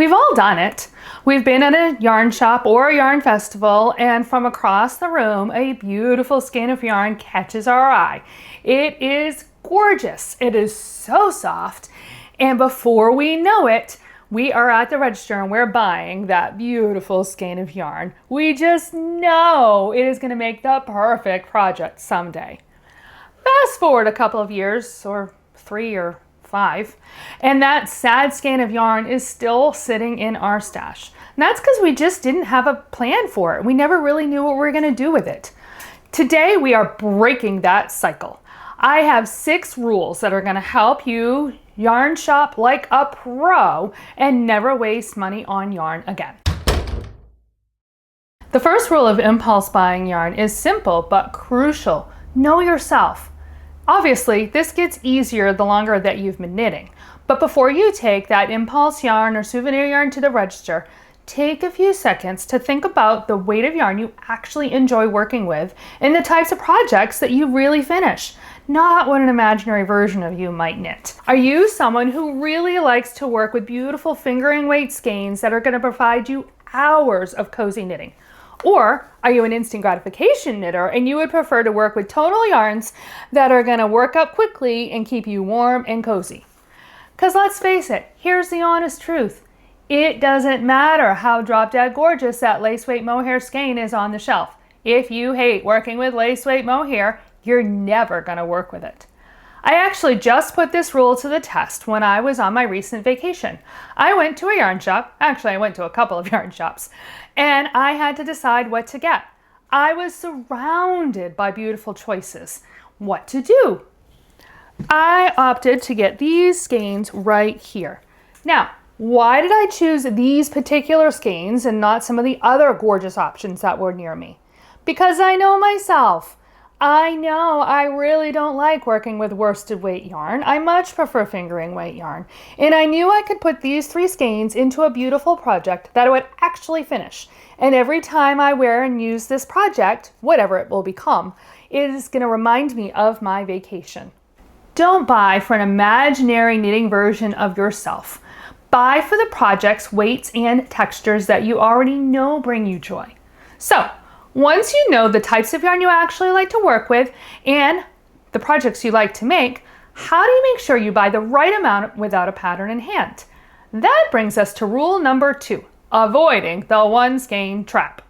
We've all done it. We've been at a yarn shop or a yarn festival, and from across the room, a beautiful skein of yarn catches our eye. It is gorgeous. It is so soft. And before we know it, we are at the register and we're buying that beautiful skein of yarn. We just know it is going to make the perfect project someday. Fast forward a couple of years, or 3 or 5, and that sad skein of yarn is still sitting in our stash. And that's because we just didn't have a plan for it. We never really knew what we were going to do with it. Today we are breaking that cycle. I have 6 rules that are going to help you yarn shop like a pro and never waste money on yarn again. The first rule of impulse buying yarn is simple but crucial. Know yourself. Obviously, this gets easier the longer that you've been knitting. But before you take that impulse yarn or souvenir yarn to the register, take a few seconds to think about the weight of yarn you actually enjoy working with and the types of projects that you really finish, not what an imaginary version of you might knit. Are you someone who really likes to work with beautiful fingering weight skeins that are going to provide you hours of cozy knitting? Or are you an instant gratification knitter and you would prefer to work with tonal yarns that are going to work up quickly and keep you warm and cozy? Because let's face it, here's the honest truth. It doesn't matter how drop dead gorgeous that lace weight mohair skein is on the shelf. If you hate working with lace weight mohair, you're never going to work with it. I actually just put this rule to the test when I was on my recent vacation. I went to a yarn shop, actually I went to a couple of yarn shops, and I had to decide what to get. I was surrounded by beautiful choices. What to do? I opted to get these skeins right here. Now, why did I choose these particular skeins and not some of the other gorgeous options that were near me? Because I know myself. I know I really don't like working with worsted weight yarn. I much prefer fingering weight yarn. And I knew I could put these 3 skeins into a beautiful project that I would actually finish. And every time I wear and use this project, whatever it will become, it is going to remind me of my vacation. Don't buy for an imaginary knitting version of yourself. Buy for the projects, weights, and textures that you already know bring you joy. So, once you know the types of yarn you actually like to work with and the projects you like to make, how do you make sure you buy the right amount without a pattern in hand? That brings us to rule number 2, avoiding the one-skein trap.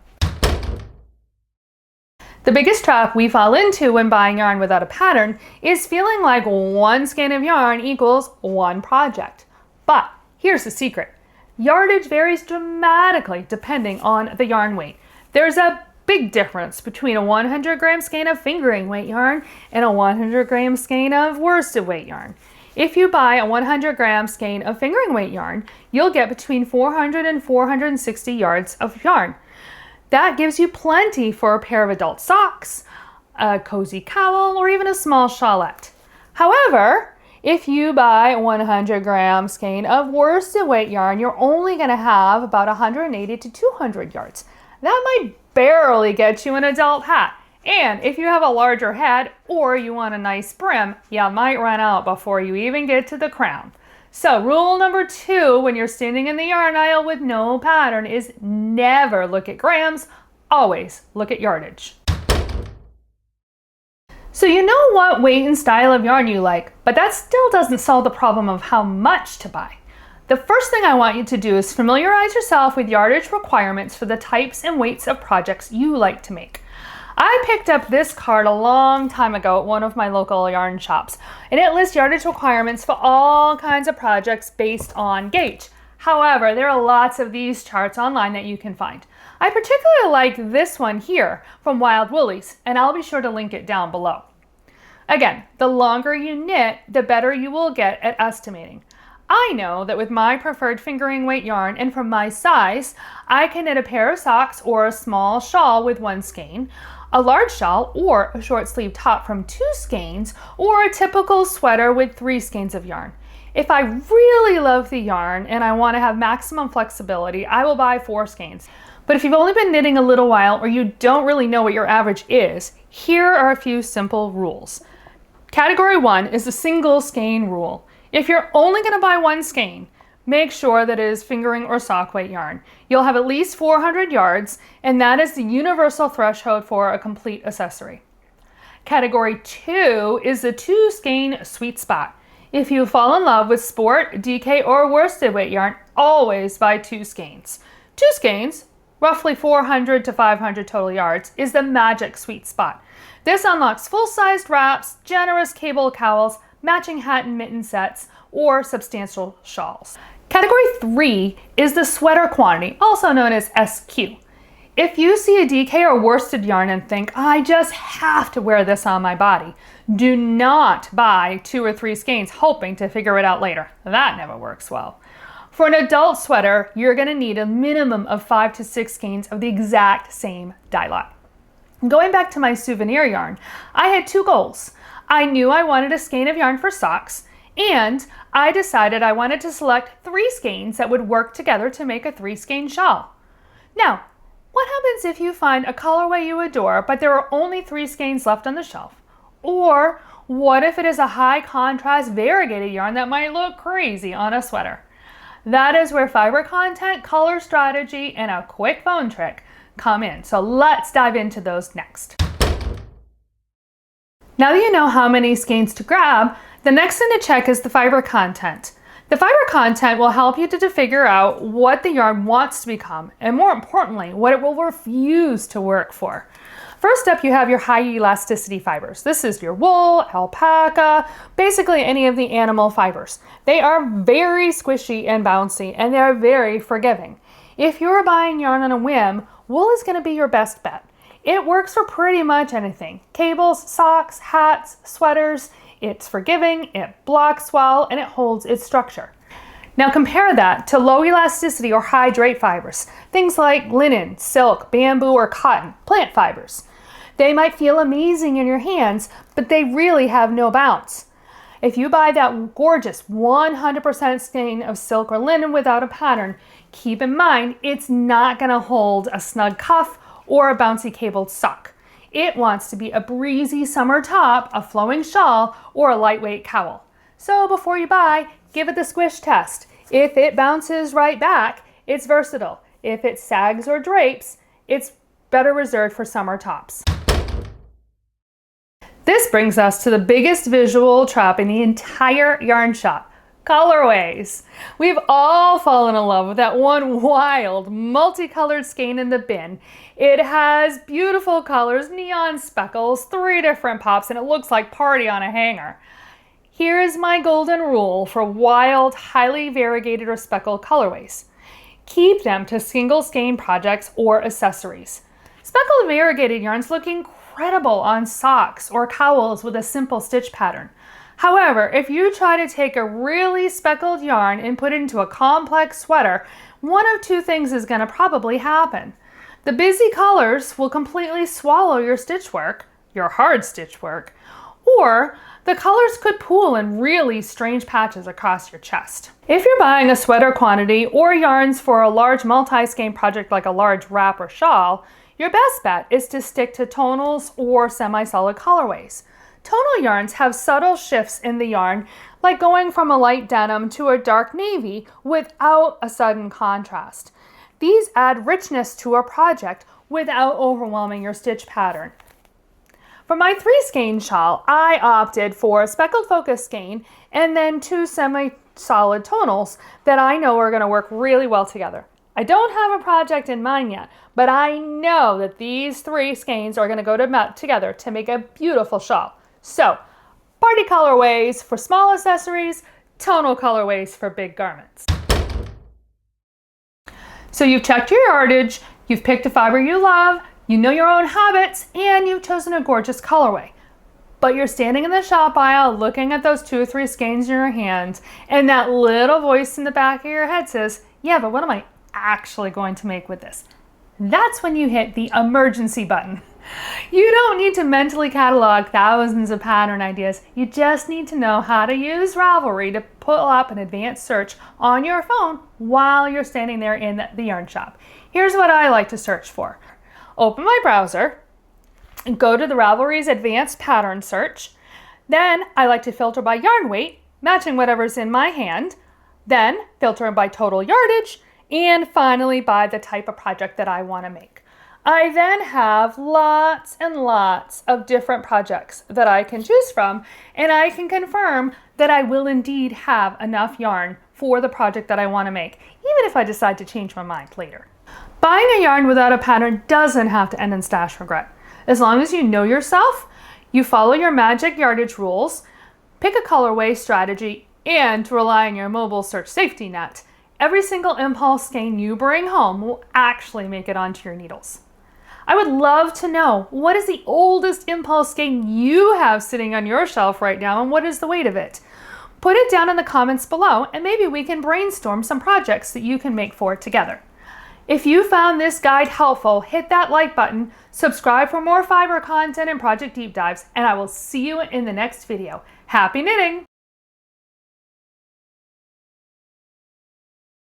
The biggest trap we fall into when buying yarn without a pattern is feeling like one skein of yarn equals one project. But here's the secret. Yardage varies dramatically depending on the yarn weight. There's a big difference between a 100-gram skein of fingering weight yarn and a 100-gram skein of worsted weight yarn. If you buy a 100-gram skein of fingering weight yarn, you'll get between 400 and 460 yards of yarn. That gives you plenty for a pair of adult socks, a cozy cowl, or even a small shawlette. However, if you buy a 100-gram skein of worsted weight yarn, you're only going to have about 180 to 200 yards. That might barely get you an adult hat. And if you have a larger head or you want a nice brim, you might run out before you even get to the crown. So rule number 2 when you're standing in the yarn aisle with no pattern is never look at grams, always look at yardage. So you know what weight and style of yarn you like, but that still doesn't solve the problem of how much to buy. The first thing I want you to do is familiarize yourself with yardage requirements for the types and weights of projects you like to make. I picked up this card a long time ago at one of my local yarn shops, and it lists yardage requirements for all kinds of projects based on gauge. However, there are lots of these charts online that you can find. I particularly like this one here from Wild Woolies, and I'll be sure to link it down below. Again, the longer you knit, the better you will get at estimating. I know that with my preferred fingering weight yarn and from my size, I can knit a pair of socks or a small shawl with 1 skein, a large shawl or a short sleeve top from 2 skeins, or a typical sweater with 3 skeins of yarn. If I really love the yarn and I want to have maximum flexibility, I will buy 4 skeins. But if you've only been knitting a little while or you don't really know what your average is, here are a few simple rules. Category 1 is the single skein rule. If you're only going to buy 1 skein, make sure that it is fingering or sock weight yarn. You'll have at least 400 yards, and that is the universal threshold for a complete accessory. Category 2 is the 2-skein sweet spot. If you fall in love with sport, DK, or worsted weight yarn, always buy 2 skeins. 2 skeins, roughly 400 to 500 total yards, is the magic sweet spot. This unlocks full-sized wraps, generous cable cowls, matching hat and mitten sets, or substantial shawls. Category 3 is the sweater quantity, also known as SQ. If you see a DK or worsted yarn and think, I just have to wear this on my body, do not buy 2 or 3 skeins hoping to figure it out later. That never works well. For an adult sweater, you're going to need a minimum of 5 to 6 skeins of the exact same dye lot. Going back to my souvenir yarn, I had 2 goals. I knew I wanted a skein of yarn for socks, and I decided I wanted to select 3 skeins that would work together to make a 3-skein shawl. Now, what happens if you find a colorway you adore, but there are only 3 skeins left on the shelf? Or what if it is a high contrast variegated yarn that might look crazy on a sweater? That is where fiber content, color strategy, and a quick phone trick come in. So let's dive into those next. Now that you know how many skeins to grab, the next thing to check is the fiber content. The fiber content will help you to figure out what the yarn wants to become, and more importantly, what it will refuse to work for. First up, you have your high elasticity fibers. This is your wool, alpaca, basically any of the animal fibers. They are very squishy and bouncy, and they are very forgiving. If you're buying yarn on a whim, wool is going to be your best bet. It works for pretty much anything. Cables, socks, hats, sweaters. It's forgiving, it blocks well, and it holds its structure. Now compare that to low elasticity or high drape fibers, things like linen, silk, bamboo, or cotton, plant fibers. They might feel amazing in your hands, but they really have no bounce. If you buy that gorgeous 100% skein of silk or linen without a pattern, keep in mind it's not going to hold a snug cuff or a bouncy cabled sock. It wants to be a breezy summer top, a flowing shawl, or a lightweight cowl. So before you buy, give it the squish test. If it bounces right back, it's versatile. If it sags or drapes, it's better reserved for summer tops. This brings us to the biggest visual trap in the entire yarn shop: colorways. We've all fallen in love with that one wild, multicolored skein in the bin. It has beautiful colors, neon speckles, 3 different pops, and it looks like party on a hanger. Here is my golden rule for wild, highly variegated or speckled colorways. Keep them to single skein projects or accessories. Speckled variegated yarns look incredible on socks or cowls with a simple stitch pattern. However, if you try to take a really speckled yarn and put it into a complex sweater, one of 2 things is going to probably happen. The busy colors will completely swallow your stitch work, your hard stitch work, or the colors could pool in really strange patches across your chest. If you're buying a sweater quantity or yarns for a large multi-skein project like a large wrap or shawl, your best bet is to stick to tonals or semi-solid colorways. Tonal yarns have subtle shifts in the yarn, like going from a light denim to a dark navy without a sudden contrast. These add richness to a project without overwhelming your stitch pattern. For my 3-skein shawl, I opted for a speckled focus skein and then 2 semi-solid tonals that I know are going to work really well together. I don't have a project in mind yet, but I know that these 3 skeins are going to go together to make a beautiful shawl. So, party colorways for small accessories, tonal colorways for big garments. So you've checked your yardage, you've picked a fiber you love, you know your own habits, and you've chosen a gorgeous colorway. But you're standing in the shop aisle looking at those 2 or 3 skeins in your hands, and that little voice in the back of your head says, yeah, but what am I actually going to make with this? That's when you hit the emergency button. You don't need to mentally catalog thousands of pattern ideas. You just need to know how to use Ravelry to pull up an advanced search on your phone while you're standing there in the yarn shop. Here's what I like to search for. Open my browser and go to the Ravelry's advanced pattern search. Then I like to filter by yarn weight, matching whatever's in my hand. then filter by total yardage, and finally by the type of project that I want to make. I then have lots and lots of different projects that I can choose from, and I can confirm that I will indeed have enough yarn for the project that I want to make, even if I decide to change my mind later. Buying a yarn without a pattern doesn't have to end in stash regret. As long as you know yourself, you follow your magic yardage rules, pick a colorway strategy, and rely on your mobile search safety net, every single impulse skein you bring home will actually make it onto your needles. I would love to know, what is the oldest impulse skein you have sitting on your shelf right now, and what is the weight of it? Put it down in the comments below, and maybe we can brainstorm some projects that you can make for it together. If you found this guide helpful, hit that like button, subscribe for more fiber content and project deep dives, and I will see you in the next video. Happy knitting!